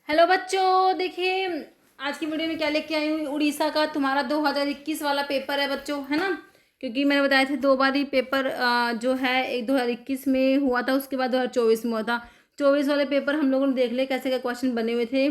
Hello बच्चों, देखिए आज की वीडियो में क्या लेके आई हूँ। उड़ीसा का तुम्हारा 2021 वाला पेपर है बच्चों, है ना। क्योंकि मैंने बताया था दो बार ही पेपर जो है, एक 2021 में हुआ था, उसके बाद 2024 में हुआ था। 24 वाले पेपर हम लोगों ने देख लिया कैसे क्या क्वेश्चन बने हुए थे,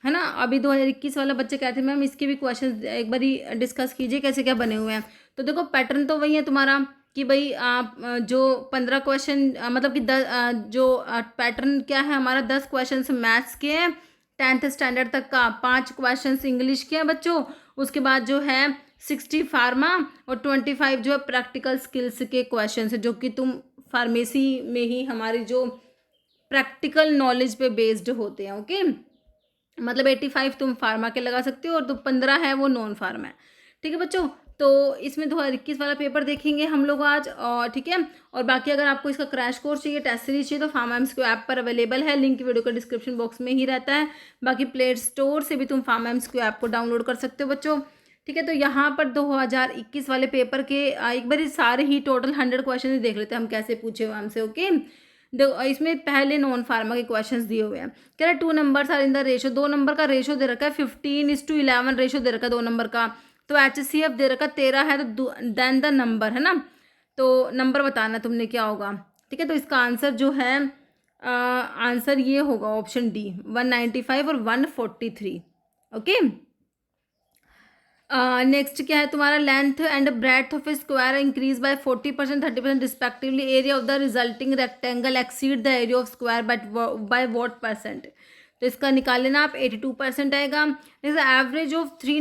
है ना। अभी 2021 वाला बच्चे कहते हैं मैम इसके भी क्वेश्चन एक बार ही डिस्कस कीजिए कैसे क्या बने हुए हैं। तो देखो पैटर्न तो वही है तुम्हारा कि भाई आप जो 15 क्वेश्चन मतलब कि 10 जो पैटर्न क्या है हमारा, 10 क्वेश्चन मैथ्स के हैं 10th स्टैंडर्ड तक का, 5 क्वेश्चन इंग्लिश के हैं बच्चों। उसके बाद जो है 60 फार्मा और 25 जो है प्रैक्टिकल स्किल्स के क्वेश्चन है, जो कि तुम फार्मेसी में ही हमारी जो प्रैक्टिकल नॉलेज पे बेस्ड होते हैं। ओके, मतलब 85 तुम फार्मा के लगा सकते हो और तो 15 है वो नॉन फार्मा है। ठीक है बच्चों, तो इसमें 2021 वाला पेपर देखेंगे हम लोग आज, और ठीक है। और बाकी अगर आपको इसका क्रैश कोर्स चाहिए, टेस्ट सीरीज चाहिए, तो फार्मा एम्स को ऐप पर अवेलेबल है, लिंक वीडियो के डिस्क्रिप्शन बॉक्स में ही रहता है। बाकी प्ले स्टोर से भी तुम फार्मा एम्स को ऐप को डाउनलोड कर सकते हो बच्चों। ठीक है, तो यहाँ पर 2021 वाले पेपर के एक बार सारे ही टोटल 100 क्वेश्चन देख लेते हैं हम कैसे पूछे हुए हमसे। ओके, देखो इसमें पहले नॉन फार्मा के क्वेश्चंस दिए हुए हैं। कह रहा है 2 numbers are in the ratio, 2 number का रेशो दे रखा है 15:11 रेशो दे रखा है 2 नंबर का। तो HCF दे रखा 13 है, तो देन द नंबर, है ना। तो नंबर बताना तुमने क्या होगा। ठीक है, तो इसका आंसर जो है आंसर ये होगा ऑप्शन डी, 195 और 143। ओके, नेक्स्ट क्या है तुम्हारा, length and breadth of a square increase by 40% 30% रिस्पेक्टिवली, area of the resulting rectangle exceed the area of square but by what percent. तो इसका निकाल लेना आप, 82% आएगा। जैसे एवरेज ऑफ 3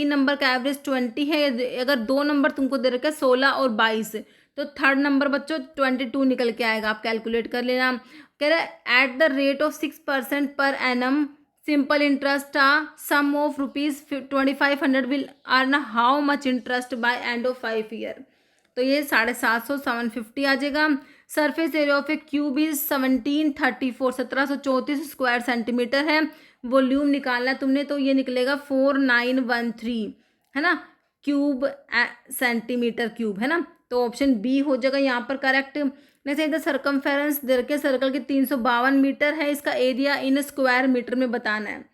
नंबर का एवरेज 20 है, अगर 2 नंबर तुमको दे रखा है 16 और 22, तो थर्ड नंबर बच्चों 22 निकल के आएगा, आप कैलकुलेट कर लेना। कह रहा है एट द रेट ऑफ 6% पर annum simple interest sum of ₹2500 will earn how much interest by end of 5 year. तो ये 750 750 आ जाएगा। Surface area of a cube is 1734 square centimetre है। वॉल्यूम निकालना है तुमने, तो ये निकलेगा 4913, है ना, क्यूब सेंटीमीटर क्यूब, है ना। तो ऑप्शन बी हो जाएगा यहाँ पर करेक्ट। जैसे इधर सर्कमफेरेंस दे रखे सर्कल की 352 मीटर है, इसका एरिया इन स्क्वायर मीटर में बताना है।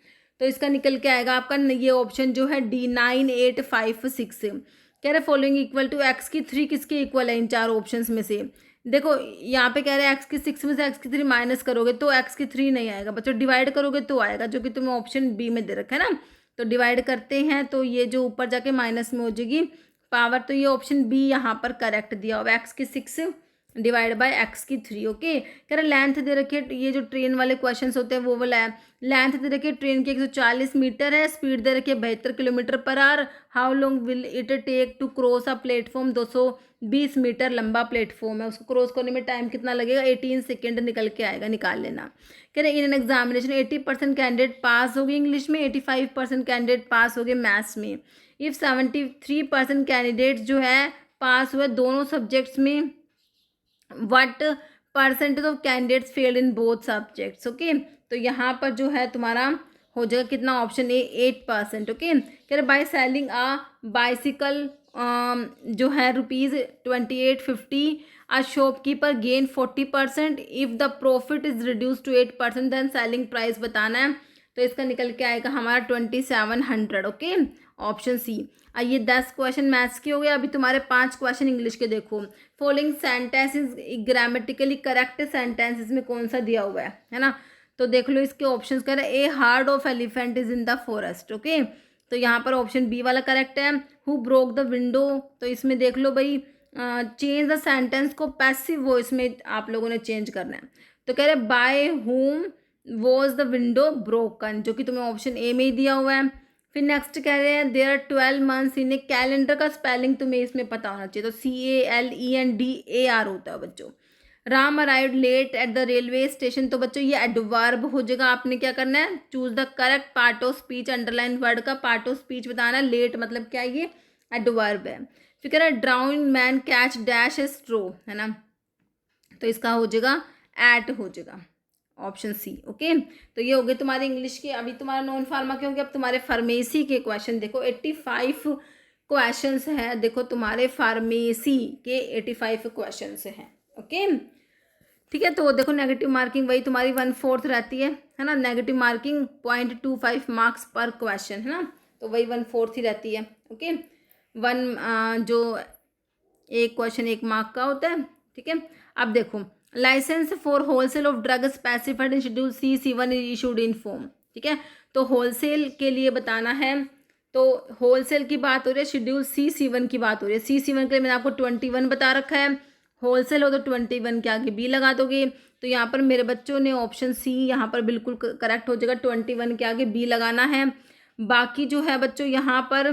तो इसका निकल के आएगा आपका ये ऑप्शन जो है डी, 9856। कह रहे फॉलोइंग इक्वल टू, एक्स की 3 किसके इक्वल है इन चार ऑप्शंस में से। देखो यहाँ पे कह रहे हैं एक्स की 6 में से एक्स की 3 माइनस करोगे तो एक्स की 3 नहीं आएगा बच्चों, डिवाइड करोगे तो आएगा, जो कि तुम्हें ऑप्शन बी में दे रखा है ना। तो डिवाइड करते हैं तो ये जो ऊपर जाके माइनस में हो जाएगी पावर, तो ये ऑप्शन बी यहाँ पर करेक्ट दिया हुआ, एक्स की 6 डिवाइड बाय एक्स की 3। ओके, कह रहे लेंथ दे रखी है, ये जो ट्रेन वाले क्वेश्चंस होते हैं वो वाला है। लेंथ दे रखी है ट्रेन की 140 मीटर है, स्पीड दे रखी है 72 kilometre per hour. How long will it take to cross a platform, 220 metre लंबा प्लेटफॉर्म है, उसको क्रॉस करने में टाइम कितना लगेगा, 18 सेकेंड निकल के आएगा, निकाल लेना। कह रहे in an examination 80% candidate pass हो गए इंग्लिश में, 85% कैंडिडेट पास हो गए मैथ्स में। इफ 73% कैंडिडेट जो है पास हुए दोनों सब्जेक्ट्स में, what percentage of candidates failed in both subjects. Okay, तो यहाँ पर जो है तुम्हारा हो जाएगा कितना, ऑप्शन ए 8%। ओके, कह रहे बाय सेलिंग आ बाइसिकल जो है ₹2850, a shopkeeper gain 40%, if the profit is reduce to 8%, then selling price बताना है। तो इसका निकल के आएगा हमारा 2700। Okay, option C. ये 10 क्वेश्चन मैथ्स के हो गए, अभी तुम्हारे 5 क्वेश्चन इंग्लिश के देखो। Following sentence is grammatically correct sentence, इसमें कौन सा दिया हुआ है ना। तो देख लो इसके ऑप्शंस कर, a hard of elephant is in the forest. Okay, तो यहाँ पर ऑप्शन बी वाला करेक्ट है। हु ब्रोक द विंडो, तो इसमें देख लो भाई चेंज द सेंटेंस को पैसिव वॉइस में आप लोगों ने चेंज करना है। तो कह रहे by whom was the window broken, जो कि तुम्हें ऑप्शन ए में ही दिया हुआ है। फिर नेक्स्ट कह रहे हैं there 12 months in a calendar, का स्पेलिंग तुम्हें इसमें पता होना चाहिए, तो CALENDAR होता है बच्चों। Ram arrived late at the railway station, तो बच्चों ये एडवर्ब हो जाएगा, आपने क्या करना है, choose the correct part of speech, underline word का पार्ट ऑफ स्पीच बताना है। लेट मतलब क्या है, ये एडवर्ब है। फिर कह रहा है ड्राउन मैन कैच डैश ए स्ट्रो, है ना, तो इसका हो जाएगा एट हो जाएगा, ऑप्शन सी। ओके, तो ये हो गए तुम्हारे इंग्लिश के। अभी तुम्हारा नॉन फार्मा के होंगे, अब तुम्हारे फार्मेसी के क्वेश्चन देखो, 85 क्वेश्चंस हैं, देखो तुम्हारे फार्मेसी के 85 क्वेश्चंस हैं। ओके, ठीक है। तो देखो नेगेटिव मार्किंग वही तुम्हारी 1/4 रहती है ना, नेगेटिव मार्किंग 0.25 मार्क्स पर क्वेश्चन, है ना, तो वही 1/4 ही रहती है। ओके, जो एक क्वेश्चन 1 मार्क का होता है। ठीक है, अब देखो licence for wholesale of drug specified in schedule C1 is issued in form. ठीक है, तो होलसेल के लिए बताना है, तो होलसेल की बात हो रही है, शेड्यूल C1 की बात हो रही है। C1 के लिए मैंने आपको 21 बता रखा है, होलसेल हो तो 21 के आगे बी लगा दोगे। तो यहाँ पर मेरे बच्चों ने ऑप्शन सी यहाँ पर बिल्कुल करेक्ट हो जाएगा, 21 के आगे बी लगाना है। बाकी जो है बच्चों यहाँ पर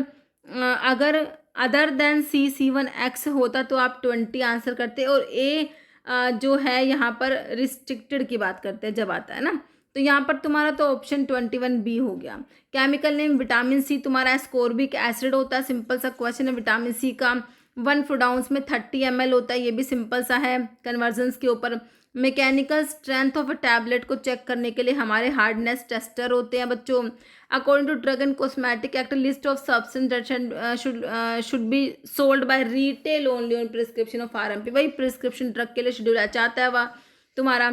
अगर अदर देन C1X होता तो आप 20 आंसर करते, और ए जो है यहाँ पर रिस्ट्रिक्टेड की बात करते हैं जब आता है ना, तो यहाँ पर तुम्हारा तो ऑप्शन 21 बी हो गया। केमिकल नेम विटामिन सी तुम्हारा एस्कोर्बिक एसिड होता है, सिंपल सा क्वेश्चन है। विटामिन सी का 1 फ्रूडाउंस में 30 ml होता है, ये भी सिंपल सा है कन्वर्जन्स के ऊपर। Mechanical strength of a tablet को चेक करने के लिए हमारे हार्डनेस टेस्टर होते हैं बच्चों। According to drug and cosmetic act, list of substance that should be sold by retail only on prescription of RMP। वही प्रिस्क्रिप्शन ड्रग के लिए शेड्यूल एच आता है, वह तुम्हारा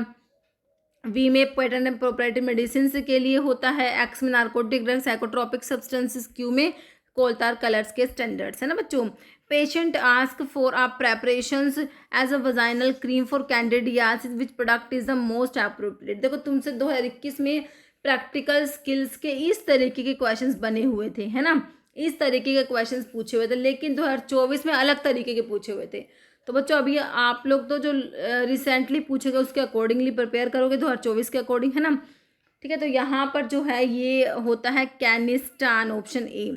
वी में पेटेंट एंड प्रोप्राइटरी मेडिसिन के लिए होता है, एक्स में narcotic drug psychotropic substances, Q में कोलतार कलर्स के स्टैंडर्ड्स, है ना बच्चों। Patient ask for a preparations as a vaginal cream for candidiasis, which product is the most appropriate. देखो तुमसे 2021 में प्रैक्टिकल स्किल्स के इस तरीके के क्वेश्चंस बने हुए थे, है ना, इस तरीके के क्वेश्चंस पूछे हुए थे, लेकिन 2024 में अलग तरीके के पूछे हुए थे। तो बच्चों अभी आप लोग तो जो रिसेंटली पूछे गए उसके अकॉर्डिंगली प्रिपेयर करोगे 2024 के अकॉर्डिंग, है ना। ठीक है, तो यहाँ पर जो है ये होता है कैनिस्टान, option A.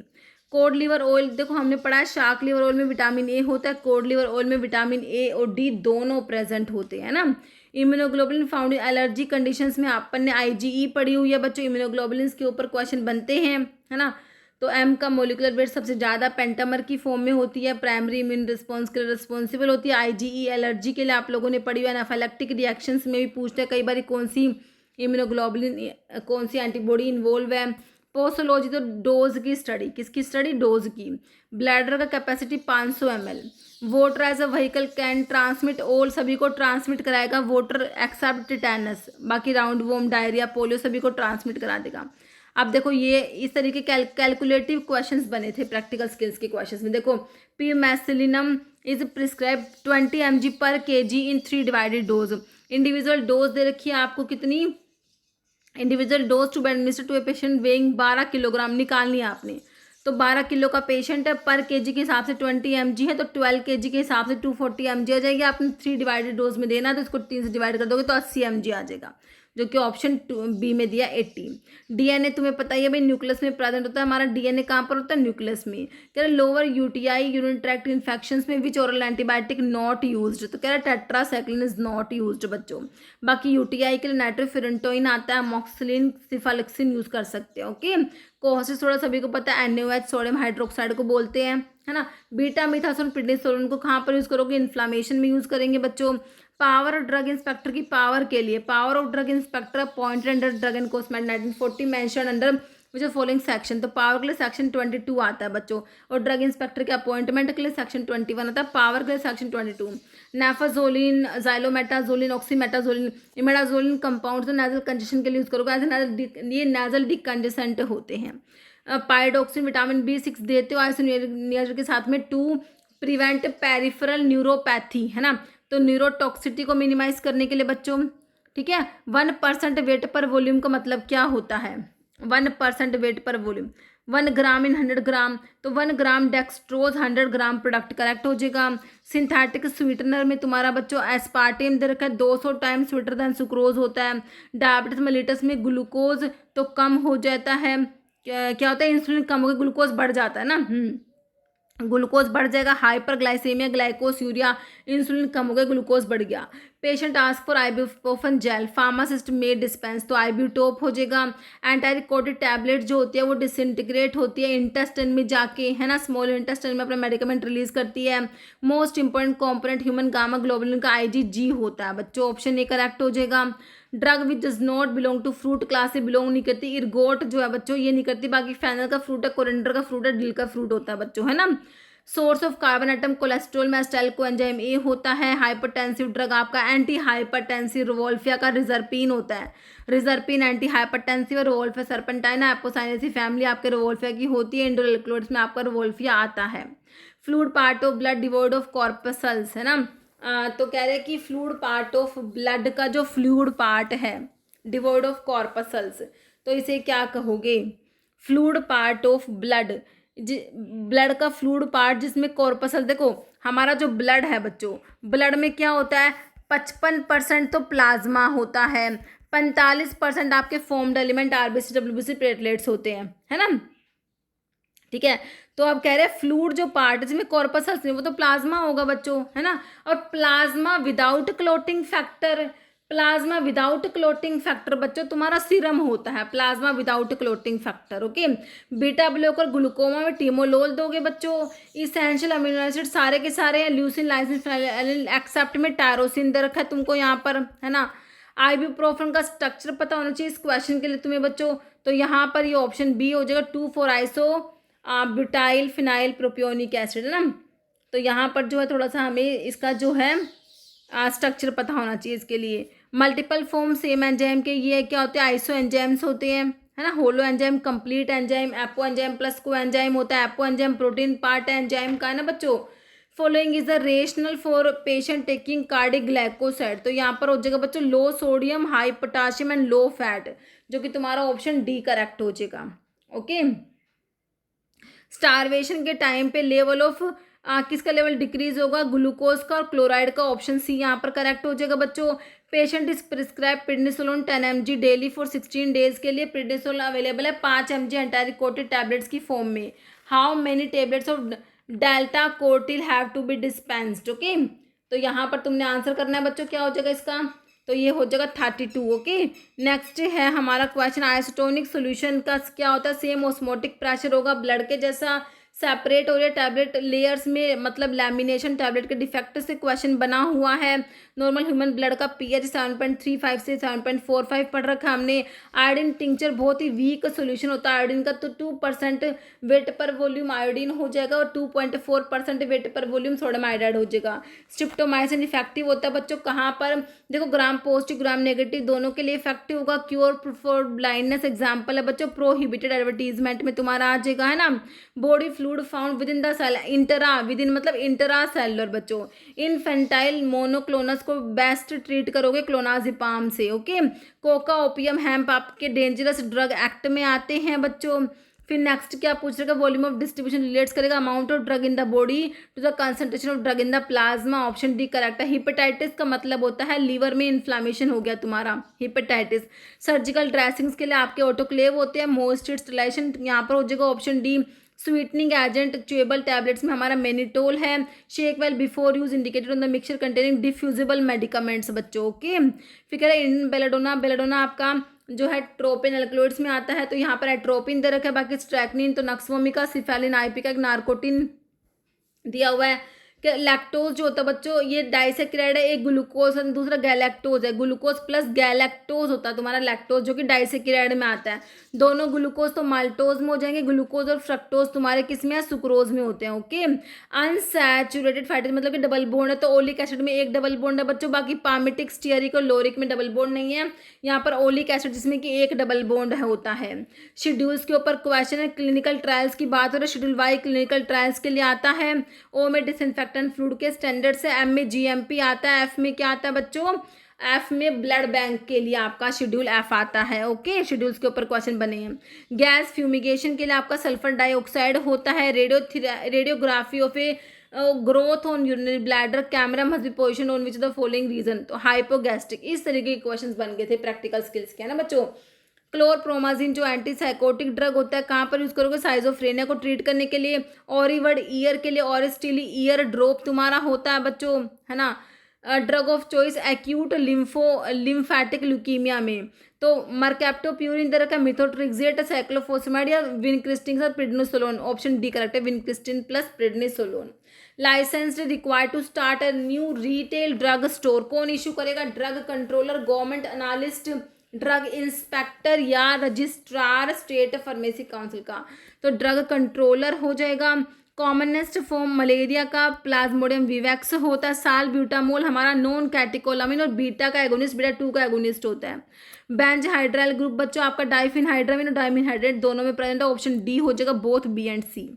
Cod liver oil, देखो हमने पढ़ा है शार्क लीवर ऑयल में विटामिन ए होता है, कोड लीवर ऑयल में विटामिन ए और डी दोनों प्रेजेंट होते हैं ना। Immunoglobulin found in allergy conditions में अपन ने IgE पढ़ी हुई है बच्चों, इम्यूनोग्लोबुलिन के ऊपर क्वेश्चन बनते हैं, है ना। तो एम का मोलिकुलर वेट सबसे ज़्यादा पेंटामर की फॉर्म में होती है, प्राइमरी इम्यून रिस्पॉन्स के लिए रिस्पॉन्सिबल होती है। IgE एलर्जी के लिए आप लोगों ने पढ़ी हुई है, एनाफाइलेक्टिक रिएक्शंस में भी पूछते हैं कई बार कौन सी इम्यूनोग्लोबुलिन कौन सी एंटीबॉडी इन्वॉल्व है। पोस्टोलॉजी तो डोज की स्टडी, किसकी स्टडी, डोज की। ब्लैडर का capacity 500 ml। Water as a vehicle can transmit all, सभी को ट्रांसमिट कराएगा वोटर एक्सेप्ट टिटेनस, बाकी राउंड वोम डायरिया पोलियो सभी को ट्रांसमिट करा देगा। अब देखो ये इस तरीके कैलकुलेटिव क्वेश्चंस बने थे प्रैक्टिकल स्किल्स के क्वेश्चंस में। देखो pivmecillinam is prescribe 20 mg per kg in 3 divided dose. Individual dose दे रखी है आपको कितनी, individual dose to be administered to a patient weighing 12 kilogram निकालनी है आपने। तो 12 किलो का पेशेंट है, पर केजी के हिसाब से 20 mg है, तो 12 kg के हिसाब से 240 mg आ जाएगी। आपने 3 डिवाइडेड डोज में देना, तो इसको 3 से डिवाइड कर दोगे तो 80 mg आ जाएगा, जो कि ऑप्शन बी में दिया 80। DNA तुम्हें पता ही है भाई न्यूक्लियस में प्रेजेंट होता है, हमारा DNA कहाँ पर होता है, न्यूक्लियस में। कह रहे lower UTI urine tract infections में विच ओरल एंटीबायोटिक नॉट यूज्ड, तो कह रहा टेट्रासाइक्लिन इज नॉट यूज्ड बच्चों। बाकी UTI के लिए नाइट्रोफिरेंटोइन आता है, अमोक्सिलिन सिफालिक्सिन यूज कर सकते हैं। ओके, कोहोसिस थोड़ा सभी को पता है, NaOH सोडियम हाइड्रोक्साइड को बोलते हैं, है ना। बीटा मीथासोन प्रिडनिसोलोन को कहाँ पर यूज करोगे, इन्फ्लामेशन में यूज करेंगे बच्चों। पावर ऑफ ड्रग इंस्पेक्टर की पावर के लिए, power of drug inspector appointed under drug and cosmetic 1940 mention under which following section, तो पावर के लिए सेक्शन 22 आता है बच्चों, और ड्रग इंस्पेक्टर के अपॉइंटमेंट के लिए सेक्शन 21 आता है, पावर के लिए सेक्शन 22। नेफाजोलिन, जाइलोमेटाजोलिन, ऑक्सीमेटाजोलिन, इमेडाजोलिन कंपाउंड तो नेजल कंजेशन के लिए यूज करोगे, ये नेजल डिकंजेसेंट होते हैं। पाइरोडोक्सिन विटामिन B6 देते हो आइसोनियाजिन के साथ में, टू प्रिवेंट पेरिफेरल न्यूरोपैथी, है ना, तो न्यूरोटॉक्सिटी को मिनिमाइज करने के लिए बच्चों। ठीक है, 1% वेट पर वॉल्यूम का मतलब क्या होता है, 1% वेट पर वॉल्यूम, 1 ग्राम इन 100 ग्राम, तो 1 ग्राम डेक्सट्रोज 100 ग्राम प्रोडक्ट करेक्ट हो जाएगा। सिंथेटिक स्वीटनर में तुम्हारा बच्चों एस्पार्टेम दे रखा है, 200 टाइम स्वीटर देन सुक्रोज होता है। डायबिटीज मेलिटस में ग्लूकोज तो कम हो जाता है, क्या होता है, इंसुलिन कम हो गया ग्लूकोज बढ़ जाता है ना, ग्लूकोज बढ़ जाएगा। हाइपरग्लाइसेमिया, ग्लाइकोस्यूरिया, इंसुलिन कम हो गया ग्लूकोज बढ़ गया। Patient ask for ibuprofen gel, pharmacist may dispense, तो आइब्यूटोप हो जाएगा। एंटारिकोटिक टैबलेट जो होती है वो डिसइंटीग्रेट होती है इंटेस्टाइन में जाके, है ना, स्मॉल इंटेस्टाइन में अपना मेडिकमेंट रिलीज करती है। Most important component human gamma globulin का IgG होता है बच्चों, ऑप्शन ए करेक्ट हो जाएगा। Drug which does not belong to fruit class से बिलोंग नहीं करती, इर्गोट जो है बच्चों ये नहीं करती, बाकी फैनल का फ्रूट है, कोरिएंडर का फ्रूट है, डिल का फ्रूट होता है बच्चों, है ना। Source of carbon atom cholesterol में एसिटाइल कोएंजाइम ए होता है। हाइपरटेंसिव ड्रग आपका एंटी हाइपरटेंसिव रिवोल्फिया का रिजर्पिन होता है। Reserpine anti hypertensive, Rauwolfia serpentina, Apocynaceae family आपके रिवोल्फिया की होती है। इंडोलिक्लोइड्स में आपका रिवोल्फिया आता है। Fluid part of blood devoid of corpuscles, है ना। तो कह रहे हैं कि फ्लूइड पार्ट ऑफ ब्लड का जो फ्लूइड पार्ट है डिवोइड ऑफ कॉर्पसल्स, तो इसे क्या कहोगे? Fluid part of blood, blood का फ्लूइड पार्ट जिसमें कॉर्पसल, देखो हमारा जो ब्लड है बच्चों, ब्लड में क्या होता है? 55% तो प्लाज्मा होता है, 45% आपके formed element RBC WBC platelets होते हैं, है ना। ठीक है, तो अब कह रहे हैं फ्लूइड जो पार्ट जिसमें कॉर्पसल्स नहीं, वो तो प्लाज्मा होगा बच्चों, है ना। और plasma without clotting factor, plasma without clotting factor बच्चों तुम्हारा सीरम होता है, plasma without clotting factor. Okay, beta blocker glaucoma में टिमोलोल दोगे बच्चों। इसेंशियल अमीनो एसिड सारे के सारे हैं, ल्यूसिन, लाइसिन, फेनिलएलानाइन, एक्सेप्ट में टायरोसिन दे रखा है तुमको यहाँ पर, है ना। आइबुप्रोफेन का स्ट्रक्चर पता होना चाहिए इस क्वेश्चन के लिए तुम्हें बच्चों। तो यहाँ पर ये ऑप्शन बी हो जाएगा, 2,4 iso butyl phenyl propionic acid, है ना। तो यहाँ पर जो है थोड़ा सा हमें इसका जो है स्ट्रक्चर पता होना चाहिए इसके लिए। मल्टीपल फॉर्म सेम एंजाइम के ये क्या होते हैं? आइसो एंजाइम्स होते हैं, है ना। Holo enzyme, complete enzyme, apo enzyme plus coenzyme होता है। एपो एंजाइम प्रोटीन पार्ट है एंजाइम का, है ना बच्चों। Following is the rational for patient taking cardiac glycoside, तो यहाँ पर हो जाएगा बच्चों low sodium, high potassium and low fat, जो कि तुम्हारा ऑप्शन डी करेक्ट हो जाएगा। ओके, स्टारवेशन के टाइम पे लेवल ऑफ किसका लेवल डिक्रीज होगा? ग्लूकोज का और क्लोराइड का, ऑप्शन सी यहाँ पर करेक्ट हो जाएगा बच्चों। Patient is prescribe prednisolone 10 mg daily for 16 days के लिए। प्रेडनिसोलोन अवेलेबल है 5 mg एंटारिकोटेड टैबलेट्स की फॉर्म में। How many tablets of Deltacortril have to be dispensed? Okay, तो यहाँ पर तुमने आंसर करना है बच्चों, क्या हो जाएगा इसका? तो ये हो जाएगा 32। ओके, नेक्स्ट है हमारा क्वेश्चन, आइसोटोनिक सोल्यूशन का क्या होता है? सेम ऑस्मोटिक प्रेशर होगा, ब्लड के जैसा सेपरेट हो रहे टैबलेट लेयर्स में, मतलब लैमिनेशन टैबलेट के डिफेक्ट से क्वेश्चन बना हुआ है। नॉर्मल ह्यूमन ब्लड का पीएच 7.35 से 7.45 पढ़ रखा हमने। आयोडीन टिंचर बहुत ही वीक सोल्यूशन होता है आयोडीन का, तो 2% वेट पर वॉल्यूम आयोडीन हो जाएगा और 2.4% वेट पर वॉल्यूम सोडियम आयोडाइड हो जाएगा। स्ट्रिप्टोमाइसिन इफेक्टिव होता है बच्चों कहाँ पर? देखो ग्राम पॉजिटिव ग्राम नेगेटिव दोनों के लिए इफेक्टिव होगा। क्योर फॉर ब्लाइंडनेस एग्जाम्पल है बच्चों, प्रोहिबिटेड एडवर्टीजमेंट में तुम्हारा आ जाएगा, है ना। Body fluid found within the cell, intra within मतलब इंटरा सेलुलर बच्चों। इनफेंटाइल मोनोक्लोनस को बेस्ट ट्रीट करोगे क्लोनाजिपाम से। ओके, कोका, ओपियम, हैम्प आपके डेंजरस ड्रग एक्ट में आते हैं बच्चों। फिर नेक्स्ट क्या पूछ रहेगा? वॉल्यूम ऑफ डिस्ट्रीब्यूशन रिलेट्स करेगा amount of drug in the body to the concentration of drug in the plasma, option D correct है। हिपेटाइटिस का मतलब होता है लीवर में इन्फ्लामेशन हो गया तुम्हारा, हिपेटाइटिस। सर्जिकल ड्रेसिंग्स के लिए आपके ऑटोक्लेव होते हैं, मोइस्चर स्टेरिलाइजेशन यहाँ पर हो जाएगा option D. Sweetening agent chewable tablets में हमारा मेनिटोल है। Shake well before use indicated on the mixture containing diffusible medicaments बच्चों। ओके, फिर कह रहे हैं इन बेलाडोना, बेलाडोना आपका जो है ट्रोपिन एल्कलॉइड्स में आता है, तो यहाँ पर एट्रोपिन दे रखा है, बाकी स्ट्रैक्निन तो नक्सवोमिका, सिफेलिन आईपी का एक नार्कोटिन दिया हुआ है। लैक्टोज जो होता है बच्चों ये डाइसेक्राइड है, एक ग्लूकोज है दूसरा गैलेक्टोज है। ग्लूकोज प्लस गैलेक्टोज होता है तुम्हारा लैक्टोज, जो कि डाइसेक्राइड में आता है। दोनों ग्लूकोज तो माल्टोज में हो जाएंगे, ग्लूकोज और फ्रक्टोज तुम्हारे किस में है? सुक्रोज में होते हैं। ओके, अनसैचुरेटेड फैटी मतलब कि डबल बॉन्ड है, तो ओलिक एसिड में एक डबल बॉन्ड है बच्चों, बाकी पामिटिक, स्टीयरिक और लोरिक में डबल बॉन्ड नहीं है। यहाँ पर ओलिक एसिड जिसमें कि एक डबल बॉन्ड है होता है। शेड्यूल्स के ऊपर क्वेश्चन है, क्लिनिकल ट्रायल्स की बात हो रही है, शेड्यूल वाई क्लिनिकल ट्रायल्स के लिए आता है। ओ में डिसइंफेक्टेंट फ्लूइड के स्टैंडर्ड से, एम में जीएमपी आता है, एफ में क्या आता है बच्चों? एफ में ब्लड बैंक के लिए आपका शेड्यूल एफ आता है। ओके, शेड्यूल्स के ऊपर क्वेश्चन बने हैं। गैस फ्यूमिगेशन के लिए आपका सल्फर डाइऑक्साइड होता है। Radiography of a growth on urinary bladder, camera must be position on which the following region, तो हाइपोगैस्ट्रिक। इस तरीके के क्वेश्चन बन गए थे प्रैक्टिकल स्किल्स के, है ना बच्चों। क्लोरप्रोमाजिन जो एंटीसाइकोटिक ड्रग होता है कहाँ पर यूज करोगे? साइजोफ्रेनिया को ट्रीट करने के लिए। ऑरिवर्ड ईयर के लिए ऑरिस्टिली ईयर ड्रॉप तुम्हारा होता है बच्चों, है ना। Drug of choice acute lymphatic leukaemia में, तो मरकैप्टोप्यूरिन दे रखा है, मिथोट्रिक्सेट, साइक्लोफोसमाइड या विनक्रिस्टिन और प्रेडनिसोलोन, ऑप्शन डी करेक्ट है, vincristine plus prednisolone. Licence required to start a new retail drug store, कौन इशू करेगा? Drug controller, government analyst, drug inspector या रजिस्ट्रार स्टेट फार्मेसी काउंसिल का, तो ड्रग कंट्रोलर हो जाएगा। कॉमनेस्ट फॉर्म मलेरिया का plasmodium vivax होता है। सालब्यूटामोल हमारा नॉन कैटेकोलामिन और बीटा का एगोनिस्ट, बीटा 2 का एगोनिस्ट होता है। बेंजहाइड्राइल ग्रुप बच्चों आपका डाइफिनहाइड्रामिन और डाइमिनहाइड्रेट दोनों में प्रेजेंट है। ऑप्शन डी हो जाएगा, both B and C.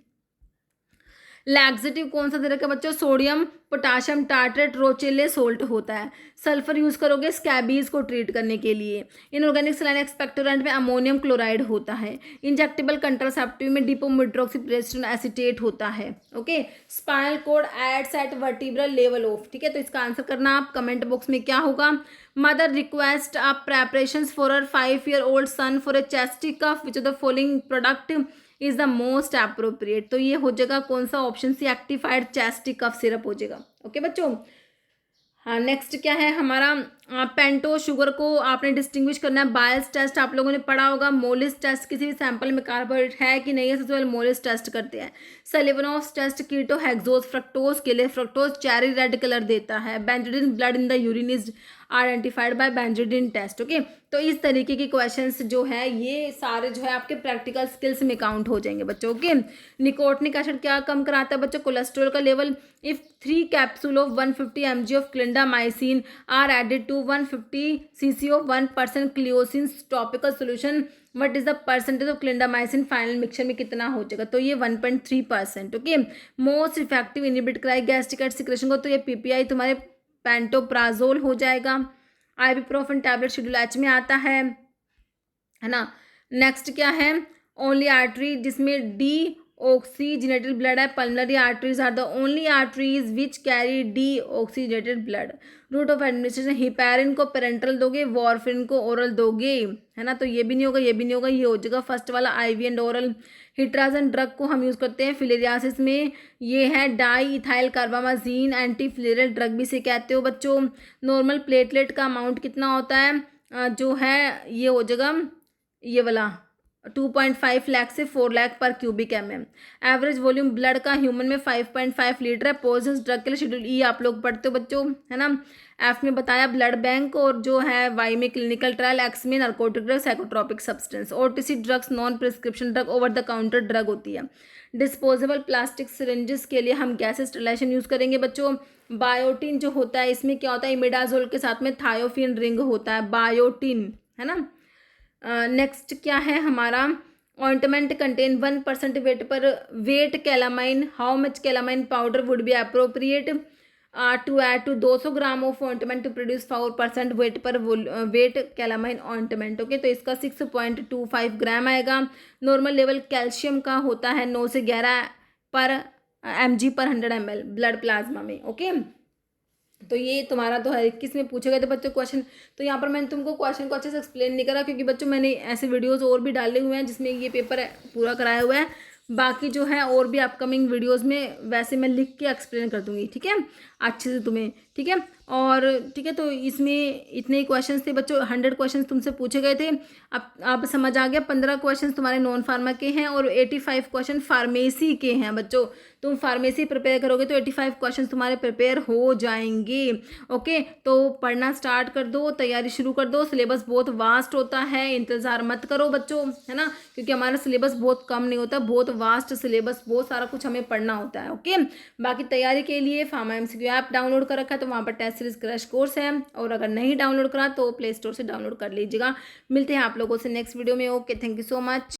Laxative कौन सा दे रखा है बच्चों? Sodium potassium tartrate Rochelle salt होता है। सल्फर यूज करोगे स्कैबीज को ट्रीट करने के लिए। इनऑर्गेनिक सलाइन एक्सपेक्टोरेंट में अमोनियम क्लोराइड होता है। इंजेक्टेबल कंट्रासेप्टिव में डिपोमेट्रोक्सीप्रेस्टोन एसीटेट होता है। Okay, spinal cord ends at vertebral level of, ठीक है। तो इसका आंसर करना आप कमेंट बॉक्स में क्या होगा। मदर रिक्वेस्ट आप preparations for her 5-year-old son for a chesty cough which of the following product is the most appropriate. तो ये हो जाएगा कौन सा? Option C, Actifed chesty cough syrup हो जाएगा। ओके बच्चों, हाँ नेक्स्ट क्या है हमारा? पेंटो शुगर को आपने डिस्टिंग्विश करना है। बायस टेस्ट आप लोगों ने पढ़ा होगा। मोलिस टेस्ट, किसी भी सैंपल में कार्बोहाइड्रेट है कि नहीं है, सबसे पहले मोलिस टेस्ट करते हैं। Seliwanoff test keto hexose fructose के लिए, फ्रक्टोज चेरी रेड कलर देता है। Benzidine blood in the urine is identified by benzidine test. Okay, तो इस तरीके के क्वेश्चंस जो है ये सारे जो है आपके प्रैक्टिकल स्किल्स में काउंट हो जाएंगे बच्चों। ओके, निकोटिनिक एसिड क्या कम कराता है बच्चों? कोलेस्ट्रॉल का level. If 3 capsule of 150 mg of clindamycin are added to 150 cc of 1% Cleocin topical solution, what is the percentage of clindamycin final mixture में कितना हो जाएगा? तो ये 1.3%। ओके, मोस्ट इफेक्टिव इनहिबिट कराए गैस्ट्रिक एसिड सिक्रेशन को, तो ये पीपीआई तुम्हारे पेंटोप्राजोल हो जाएगा। आइबुप्रोफेन टैबलेट शेड्यूल एच में आता है ना। नेक्स्ट क्या है? ओनली आर्टरी जिसमें डी ऑक्सीजनेटेड ब्लड है। Pulmonary arteries are the only arteries which carry deoxygenated blood. Route of administration, heparin को पेरेंटल दोगे, वॉरफिन को ओरल दोगे, है ना। तो ये भी नहीं होगा, ये भी नहीं होगा, ये हो जाएगा फर्स्ट वाला IV and oral. Hetrazan drug को हम यूज़ करते हैं फिलेरियासिस में, ये है di ethyl carbamazine, anti filarial drug भी से कहते हो बच्चों। नॉर्मल प्लेटलेट का अमाउंट कितना होता है? जो है ये हो जाएगा ये वाला 2.5 लाख से 4 लाख पर cubic mm। Average volume blood का ह्यूमन में 5.5 लीटर है। पॉइजनस ड्रग के लिए शेड्यूल ई आप लोग पढ़ते हो बच्चों, है ना। एफ में बताया ब्लड बैंक, और जो है वाई में क्लिनिकल ट्रायल, एक्स में narcotic drug psychotropic substance. OTC drugs non prescription drug, over the counter drug होती है। डिस्पोजेबल प्लास्टिक सिरिंजेस के लिए हम गैस स्टरलाइजेशन यूज़ करेंगे बच्चों। बायोटिन जो होता है इसमें क्या होता है? इमिडाजोल के साथ में थायोफिन रिंग होता है, बायोटिन, है ना। नेक्स्ट क्या है हमारा? Ointment contain 1% weight calamine. How much calamine powder would be appropriate to add to 200 gram of ointment to produce 4% weight calamine ointment. Okay, तो इसका 6.25 ग्राम आएगा। नॉर्मल लेवल कैल्शियम का होता है 9 से 11 पर mg/100 ml ब्लड प्लाज्मा में। ओके, तो ये तुम्हारा 2021 में पूछे गए थे बच्चों क्वेश्चन। तो यहाँ पर मैंने तुमको क्वेश्चन को अच्छे से एक्सप्लेन नहीं करा, क्योंकि बच्चों मैंने ऐसे वीडियोस और भी डाले हुए हैं जिसमें ये पेपर पूरा कराया हुआ है। बाकी जो है और भी अपकमिंग वीडियोस में वैसे मैं लिख के एक्सप्लेन कर दूंगी, ठीक है, अच्छे से तुम्हें, ठीक है। और ठीक है, तो इसमें इतने ही क्वेश्चंस थे बच्चों। 100 क्वेश्चंस तुमसे पूछे गए थे। अब समझ आ गया। 15 क्वेश्चंस तुम्हारे नॉन फार्मा के हैं और 85 क्वेश्चन फार्मेसी के हैं बच्चों। तुम फार्मेसी प्रिपेयर करोगे तो 85 क्वेश्चन तुम्हारे प्रिपेयर हो जाएंगे। ओके, तो पढ़ना स्टार्ट कर दो, तैयारी शुरू कर दो। सिलेबस बहुत वास्ट होता है, इंतज़ार मत करो बच्चों, है ना, क्योंकि हमारा सिलेबस बहुत कम नहीं होता, बहुत वास्ट सिलेबस, बहुत सारा कुछ हमें पढ़ना होता है। ओके, बाकी तैयारी के लिए फार्मा MCQ ऐप डाउनलोड कर रखा है, तो वहाँ पर टेस्ट सीरीज क्रैश कोर्स है, और अगर नहीं डाउनलोड करा तो प्ले स्टोर से डाउनलोड कर लीजिएगा। मिलते हैं आप लोगों से नेक्स्ट वीडियो में। Okay, thank you so much.